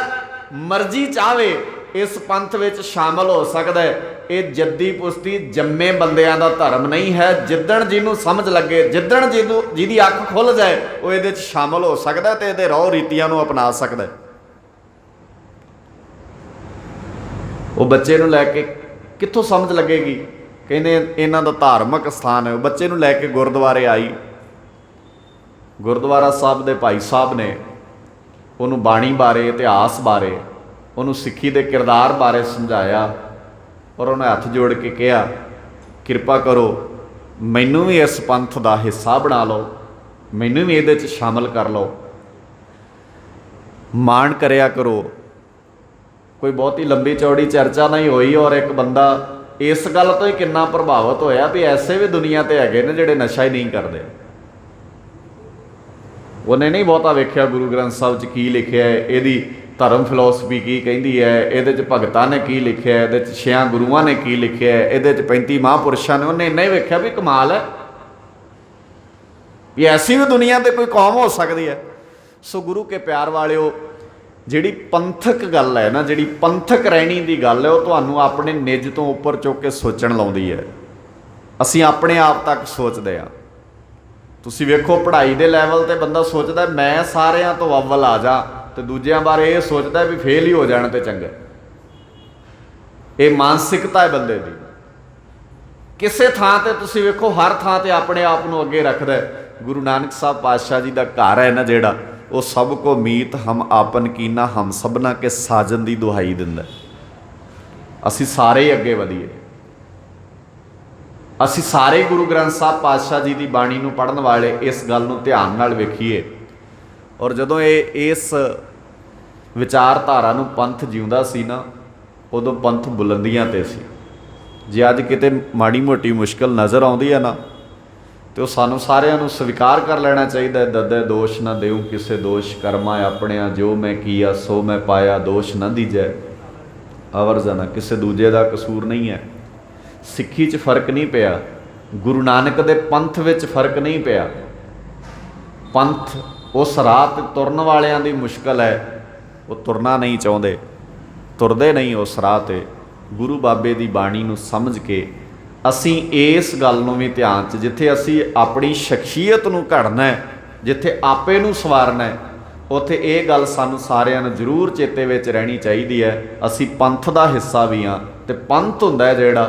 मर्जी चाहे इस पंथ विच शामिल हो सकता है। ये जद्दी पुश्ती जम्मे बंदियां दा धर्म नहीं है। जिद्दण जिन्हों समझ लगे, जिद्दण जिहदी अख खुल जाए वो ये शामिल हो सकता है तो ये रौह रीतियां नूं अपना सकता है। वो बच्चे नूं लैके कित्थों समझ लगेगी? कहने इन्हां दा धार्मिक स्थान है। वो बच्चे नूं लैके गुरुद्वारे आई। गुरुद्वारा साहब दे भाई साहब ने उन्होंने बाणी बारे, इतिहास बारे, उन्होंने सिक्खी दे किरदार बारे समझाया और उन्हें हथ जोड़ के कहा, किरपा करो मैनू भी इस पंथ का हिस्सा बना लो, मैनू भी ये शामिल कर लो, माण करया करो। कोई बहुत ही लंबी चौड़ी चर्चा नहीं हुई और एक बंदा इस गल तो ही कितना प्रभावित होया भी ऐसे भी दुनिया ते हैगे ने जिहड़े नशा ही नहीं करते। उन्हें नहीं बहुता वेख्या गुरु ग्रंथ साहब च की लिखिया है, यदी धर्म फिलोसफी की कहती है, ये भगतां ने की लिखिया है, ये 6 गुरुआं ने की लिखिया है, ये 35 महापुरुषों ने। उन्हें इन्ना ही वेख्या भी कमाल है भी ऐसी भी दुनिया ते कोई कौम हो सकती है। सो गुरु के प्यार वालिओ, जिहड़ी पंथक गल है ना, जिहड़ी पंथक रहनी की गल है, वो तुहानूं अपने निज तो उपर चुक के सोचण लाउंदी है। असीं अपने आप तक सोचते हैं। तुसीं वेखो पढ़ाई के लैवल ते बंदा सोचता मैं सारिਆਂ तो अव्वल आ जा, तो दूजिਆਂ बारे ये सोचता भी फेल ही हो जाने तो चंगा। ये मानसिकता है बंदे की। किसी थां ते तुसीं वेखो हर थां ते अपने आप नूं अगे रखदा है। गुरु नानक साहब पातशाह जी का घर है ना जिहड़ा, वो सबको मीत हम आपन कीना हम सबना के साजन की दुहाई दिंदा। असीं सारे ही अगे वधीए। असीं सारे गुरु ग्रंथ साहब पातशाह जी की बाणी नूं पढ़न वाले इस गल नूं ध्यान नाल वेखीए। और जदों ये इस विचारधारा नूं पंथ जिउंदा सी ना, उदों पंथ बुलंदियां ते सी। जे अज किते माड़ी मोटी मुश्किल नज़र आउंदी है ना, तो सानू सारिਆਂ ਨੂੰ स्वीकार कर लेना चाहिए। ददे दोष ना देऊँ किसे दोष, कर्मा अपने जो मैं किया सो मैं पाया, दोष ना दीजै अवर जाना, किसे दूजे का कसूर नहीं है। सिक्खी च फर्क नहीं पिया, गुरु नानक दे पंथ विच फर्क नहीं पिया। पंथ उस राह ते तुरन वालियां दी मुश्किल है, वो तुरना नहीं चाहते, तुरदे नहीं उस राह ते। गुरु बाबे दी बाणी नूं समझ के असी इस गल नूं भी ध्यान च, जिथे असी अपनी शख्सियत नूं घड़ना है, जिथे आपे नूं सवारना है, उत्थे ये गल सानूं सारिਆਂ ਨੂੰ जरूर चेते विच रहनी चाहिए है। असी पंथ का हिस्सा भी हाँ, तो पंथ हुंदा है जिहड़ा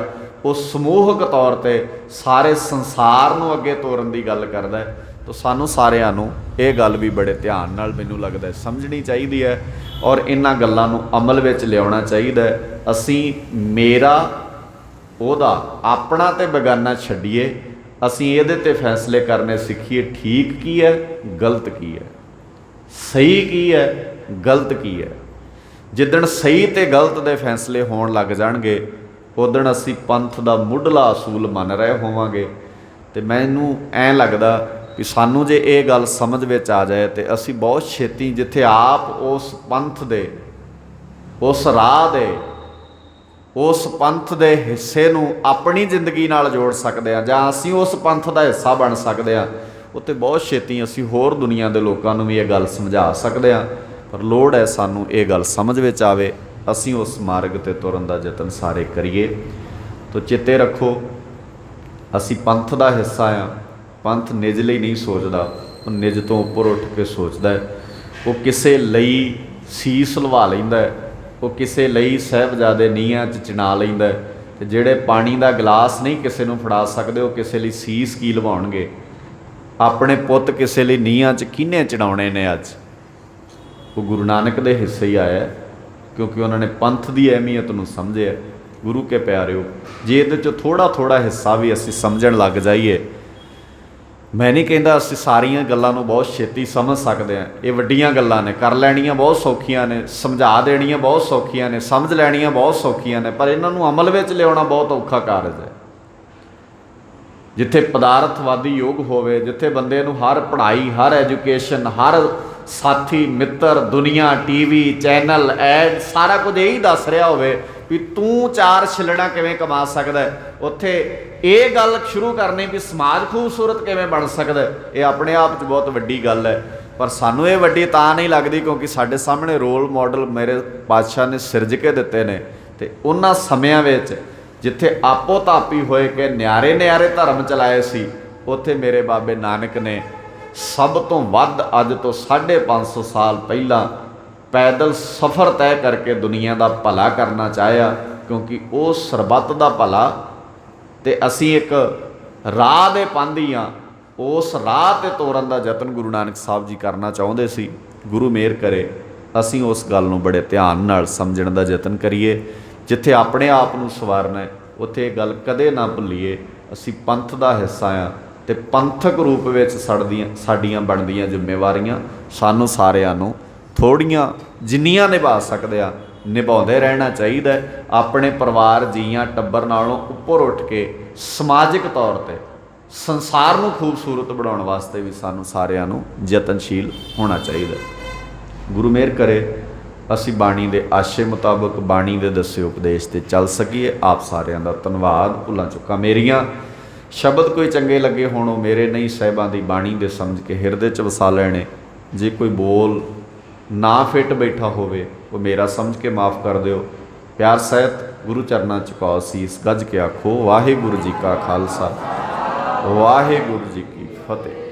वो समूहक तौर पर सारे संसार नूं अगे तोरन की गल करदा है। तो सानूं सारिਆਂ ਨੂੰ ये गल भी बड़े ध्यान नाल मैनूं लगदा है समझनी चाहिए है, और इन्हां गल्लां नूं अमल विच लिआउणा चाहिए है। असी मेरा ਉਹਦਾ अपना तो बेगाना छड्डीए, असी ਇਹਦੇ ते फैसले करने सीखीए, ठीक की है गलत की है, सही की है गलत की है। जिदण सही ते गलत दे फैसले होण लग जाणगे, उदण असी पंथ दा मुढ़ला असूल मन रहे होवांगे। ते मैनूं ऐ लगदा कि सानूं जे ये गल समझ विच आ जाए तो असी बहुत छेती जिथे आप उस पंथ दे, उस राह दे, उस पंथ दे हिस्से नूं अपनी जिंदगी नाल जोड़ सकते हैं, जां असीं उस पंथ का हिस्सा बन सकते हैं, उत्ते बहुत छेती असीं होर दुनिया के लोगों नूं भी ये गल समझा सकते हैं। पर लोड़ है सानूं ये गल समझ विच आवे, असीं उस मार्ग ते तुरन दा यतन सारे करिए। तो चेते रखो, असीं पंथ का हिस्सा हाँ। पंथ निज लई नहीं सोचदा, वो निज तो उपर उठ के सोचदा है। वो किसे लई सीस लवा लैंदा है, वो किसे लई साहिबजादे नीहां च चिना लैंदा है। ते जिहड़े पानी का गिलास नहीं किसे नूं फड़ा सकदे, वो किसे लई सीस की लवाउणगे। अपने पुੱਤ किसे लई नीहां च किहने चढ़ाउणे ने अज, वो गुरु नानक दे हिस्से ही आया, क्योंकि उन्होंने पंथ की अहमियत नूं समझिया। गुरु के प्यारिओ, जे इहदे चों थोड़ा थोड़ा हिस्सा भी असीं समझण लग जाइए, मैं नहीं कहता असीं सारियां गल्लां नूं बहुत छेती समझ सकते हैं। ये वड्डियां गल्लां ने, कर लैणियां बहुत सौखियां ने, समझा देणियां बहुत सौखियां ने, समझ लैणियां बहुत सौखियां ने, पर इन्हां नूं अमल विच लिआउणा बहुत औखा कारज है। जिथे पदार्थवादी युग होवे, जिथे बंदे नूं हर पढ़ाई, हर एजुकेशन, हर साथी मित्र, दुनिया, टीवी चैनल, ऐड सारा कुछ यही दस रहा होवे भी तू 4 छिलड़ा किवें कमा सकदा है, उत्थे ये गल शुरू करनी भी समाज खूबसूरत किवें बन सकदा है, ये अपने आप च बहुत वड्डी गल है। पर सानू ये वड्डी तां नहीं लगदी क्योंकि साडे सामने रोल मॉडल मेरे पातशाह ने सिरज के दिते ने। ते उन्हां समयां विच जिथे आपो तापी होए के न्यारे न्यारे धर्म चलाए सी, उत्थे मेरे बाबे नानक ने सब तो वध अज तो 550 साल पहला पैदल सफ़र तय करके दुनिया का भला करना चाहया, क्योंकि वो सरबत का भला ते असी एक राह दे पांधी हाँ, उस राह ते तोरन का यतन गुरु नानक साहब जी करना चाहते सी। गुरु मेहर करे असी उस गल नूं बड़े ध्यान नाल समझण का यतन करिए। जिथे अपने आप नूं सवारना है, उत्थे गल कदे ना भुल्लीए असी पंथ का हिस्सा हाँ, ते पंथक रूप विच साडियां बनदियां जिम्मेवारियां सानूं सारिआं नूं थोड़ियां जिन्नियां निभा सकदे आ निभाउंदे रहना चाहिए। अपने परिवार जीआं टब्बर नालों उपर उठ के समाजिक तौर पर संसार नूं खूबसूरत बनाउण वास्ते भी सानूं सारिआं नूं यतनशील होना चाहिए। गुरु मेहर करे असी बाणी दे आशे मुताबक बाणी दे दस्से उपदेश ते चल सकीए। आप सारिआं दा धन्नवाद। भुलां चुका मेरियां शब्द कोई चंगे लगे होण मेरे नहीं, साहिबां दी बाणी दे समझ के हिरदे च वसा लैणे। जे कोई बोल ना फिट बैठा होवे वो मेरा समझ के माफ़ कर दिओ। प्यार सहित गुरु चरनां चुकाओ सीस, गज के आखो वाहिगुरू जी का खालसा वाहिगुरू जी की फतेह।